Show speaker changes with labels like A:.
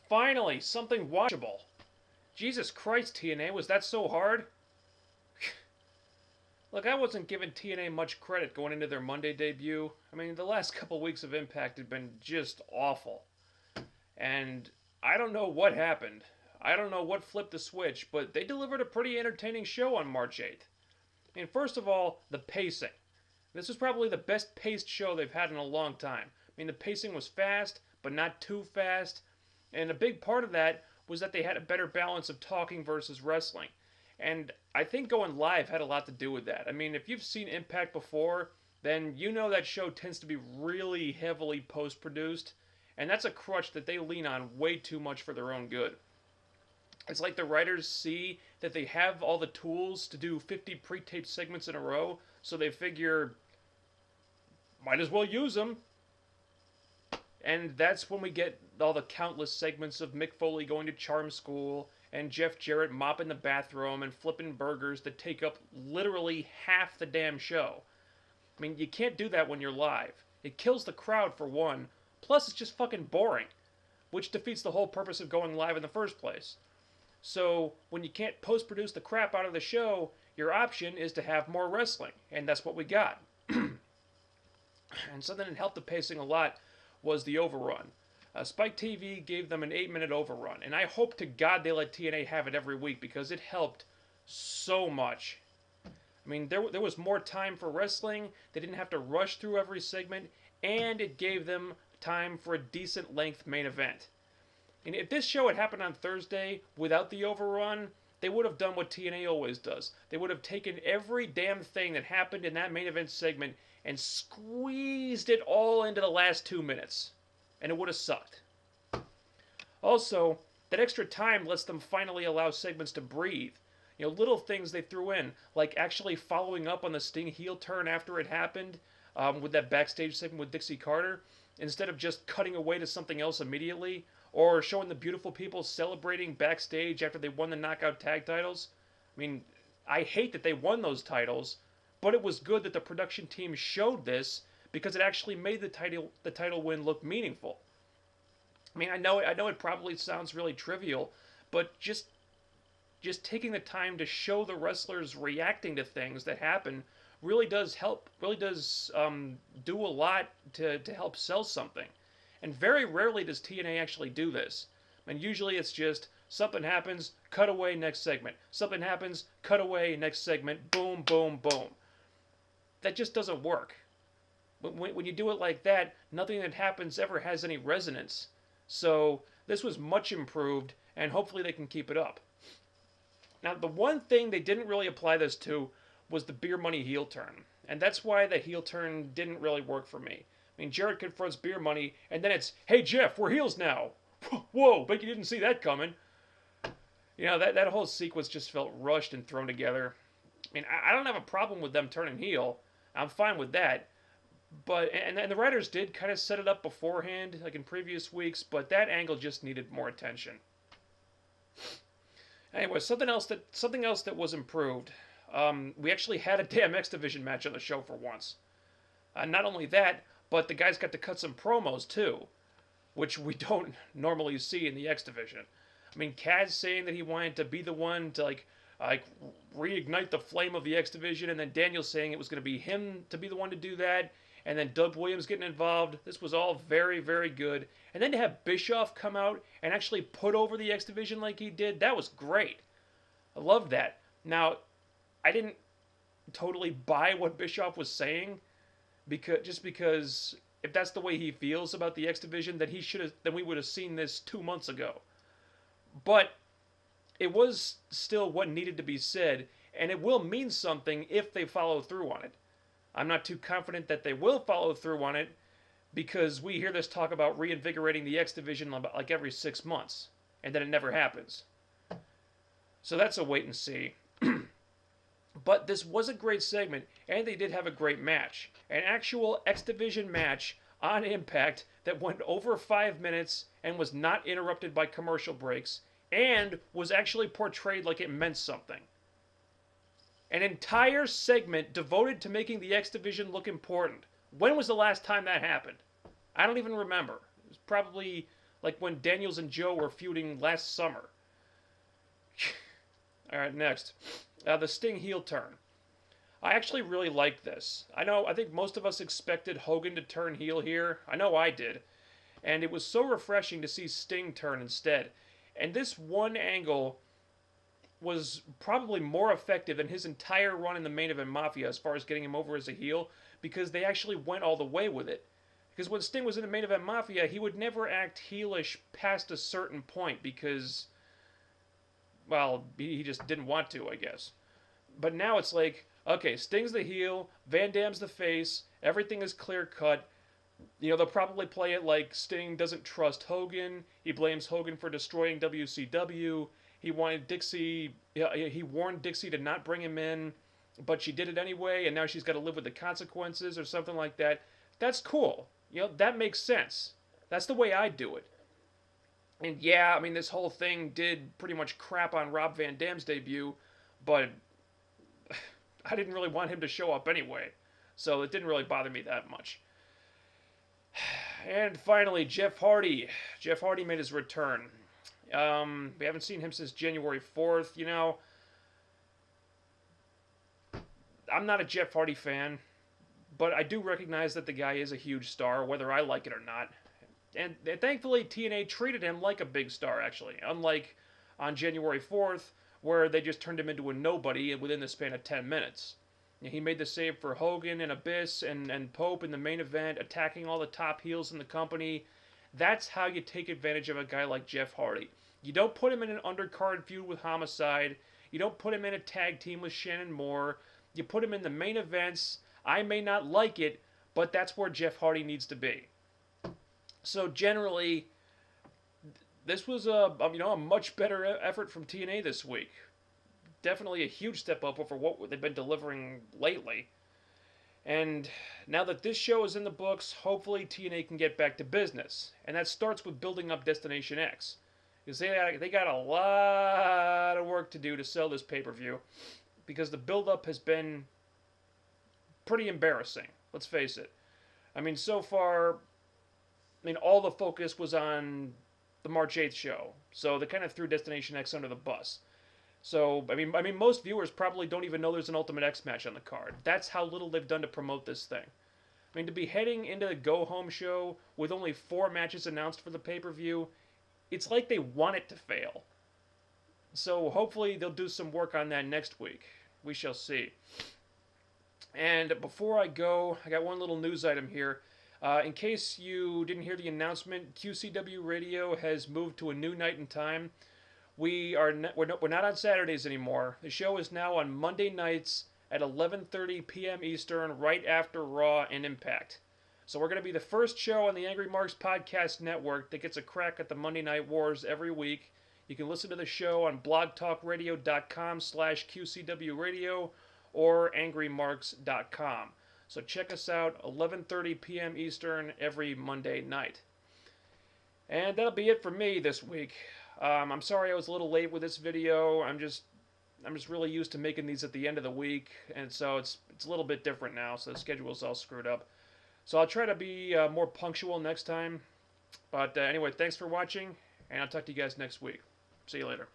A: Finally, something watchable. Jesus Christ, TNA, was that so hard? Look, I wasn't giving TNA much credit going into their Monday debut. I mean, the last couple weeks of Impact had been just awful. And I don't know what happened. I don't know what flipped the switch, but they delivered a pretty entertaining show on March 8th. I mean, first of all, the pacing. This was probably the best paced show they've had in a long time. I mean, the pacing was fast, but not too fast. And a big part of that was that they had a better balance of talking versus wrestling. And I think going live had a lot to do with that. I mean, if you've seen Impact before, then you know that show tends to be really heavily post-produced. And that's a crutch that they lean on way too much for their own good. It's like the writers see that they have all the tools to do 50 pre-taped segments in a row, so they figure, might as well use them. And that's when we get all the countless segments of Mick Foley going to charm school, and Jeff Jarrett mopping the bathroom and flipping burgers that take up literally half the damn show. I mean, you can't do that when you're live. It kills the crowd for one, plus it's just fucking boring, which defeats the whole purpose of going live in the first place. So, when you can't post-produce the crap out of the show, your option is to have more wrestling, and that's what we got. And something that helped the pacing a lot was the Overrun. Spike TV gave them an 8-minute Overrun, and I hope to God they let TNA have it every week because it helped so much. I mean, there was more time for wrestling, they didn't have to rush through every segment, and it gave them time for a decent length main event. And if this show had happened on Thursday without the Overrun, they would have done what TNA always does. They would have taken every damn thing that happened in that main event segment and squeezed it all into the last 2 minutes. And it would have sucked. Also, that extra time lets them finally allow segments to breathe. You know, little things they threw in, like actually following up on the Sting heel turn after it happened, with that backstage segment with Dixie Carter, instead of just cutting away to something else immediately, or showing the beautiful people celebrating backstage after they won the Knockout Tag titles. I mean, I hate that they won those titles, but it was good that the production team showed this because it actually made the title win look meaningful. I mean, I know it probably sounds really trivial, but just taking the time to show the wrestlers reacting to things that happen really does help. Really does do a lot to help sell something. And very rarely does TNA actually do this. I mean, usually it's just something happens, cut away, next segment. Something happens, cut away, next segment. Boom, boom, boom. That just doesn't work. When you do it like that, nothing that happens ever has any resonance. So this was much improved, and hopefully they can keep it up. Now, the one thing they didn't really apply this to was the Beer Money heel turn. And that's why the heel turn didn't really work for me. I mean, Jarrett confronts Beer Money, and then it's, hey Jeff, we're heels now. Whoa, bet you didn't see that coming. You know, that whole sequence just felt rushed and thrown together. I mean, I don't have a problem with them turning heel. I'm fine with that. But, and the writers did kind of set it up beforehand, like in previous weeks, but that angle just needed more attention. Anyway, something else that was improved. We actually had a damn XDivision match on the show for once. Not only that, but the guys got to cut some promos too, which we don't normally see in the XDivision. I mean, Kaz saying that he wanted to be the one to like reignite the flame of the XDivision, and then Daniel saying it was going to be him to be the one to do that, and then Doug Williams getting involved. This was all very, very good. And then to have Bischoff come out and actually put over the XDivision like he did, that was great. I loved that. Now, I didn't totally buy what Bischoff was saying, because if that's the way he feels about the XDivision, then we would have seen this 2 months ago. But it was still what needed to be said, and it will mean something if they follow through on it. I'm not too confident that they will follow through on it, because we hear this talk about reinvigorating the XDivision like every 6 months, and then it never happens. So that's a wait and see. But this was a great segment, and they did have a great match. An actual XDivision match on Impact that went over 5 minutes and was not interrupted by commercial breaks, and was actually portrayed like it meant something. An entire segment devoted to making the XDivision look important. When was the last time that happened? I don't even remember. It was probably like when Daniels and Joe were feuding last summer. Alright, next. The Sting heel turn. I actually really like this. I think most of us expected Hogan to turn heel here. I know I did. And it was so refreshing to see Sting turn instead. And this one angle was probably more effective than his entire run in the Main Event Mafia as far as getting him over as a heel, because they actually went all the way with it. Because when Sting was in the Main Event Mafia, he would never act heelish past a certain point because, well, he just didn't want to, I guess. But now it's like, okay, Sting's the heel, Van Dam's the face, everything is clear cut. They'll probably play it like Sting doesn't trust Hogan. He blames Hogan for destroying WCW. He warned Dixie to not bring him in, but she did it anyway, and now she's got to live with the consequences or something like that. That's cool. That makes sense. That's the way I do it. And yeah, I mean, this whole thing did pretty much crap on Rob Van Dam's debut, but I didn't really want him to show up anyway, so it didn't really bother me that much. And finally, Jeff Hardy. Jeff Hardy made his return. We haven't seen him since January 4th. I'm not a Jeff Hardy fan, but I do recognize that the guy is a huge star, whether I like it or not. And thankfully, TNA treated him like a big star, actually. Unlike on January 4th, where they just turned him into a nobody within the span of 10 minutes. He made the save for Hogan and Abyss and Pope in the main event, attacking all the top heels in the company. That's how you take advantage of a guy like Jeff Hardy. You don't put him in an undercard feud with Homicide. You don't put him in a tag team with Shannon Moore. You put him in the main events. I may not like it, but that's where Jeff Hardy needs to be. So generally, this was a much better effort from TNA this week. Definitely a huge step up over what they've been delivering lately. And now that this show is in the books, hopefully TNA can get back to business. And that starts with building up Destination X. Because they got a lot of work to do to sell this pay-per-view. Because the build-up has been pretty embarrassing. Let's face it. I mean, so far, all the focus was on the March 8th show. So they kind of threw Destination X under the bus. So, I mean, most viewers probably don't even know there's an Ultimate X match on the card. That's how little they've done to promote this thing. I mean, to be heading into the go-home show with only 4 matches announced for the pay-per-view, it's like they want it to fail. So, hopefully they'll do some work on that next week. We shall see. And before I go, I got one little news item here. In case you didn't hear the announcement, QCW Radio has moved to a new night and time. We're not on Saturdays anymore. The show is now on Monday nights at 11:30 p.m. Eastern, right after Raw and Impact. So we're going to be the first show on the Angry Marks Podcast Network that gets a crack at the Monday Night Wars every week. You can listen to the show on blogtalkradio.com/QCW Radio or angrymarks.com. So check us out, 11:30 p.m. Eastern every Monday night. And that'll be it for me this week. I'm sorry I was a little late with this video. I'm just really used to making these at the end of the week, and so it's a little bit different now, so the schedule's all screwed up. So I'll try to be more punctual next time. But anyway, thanks for watching, and I'll talk to you guys next week. See you later.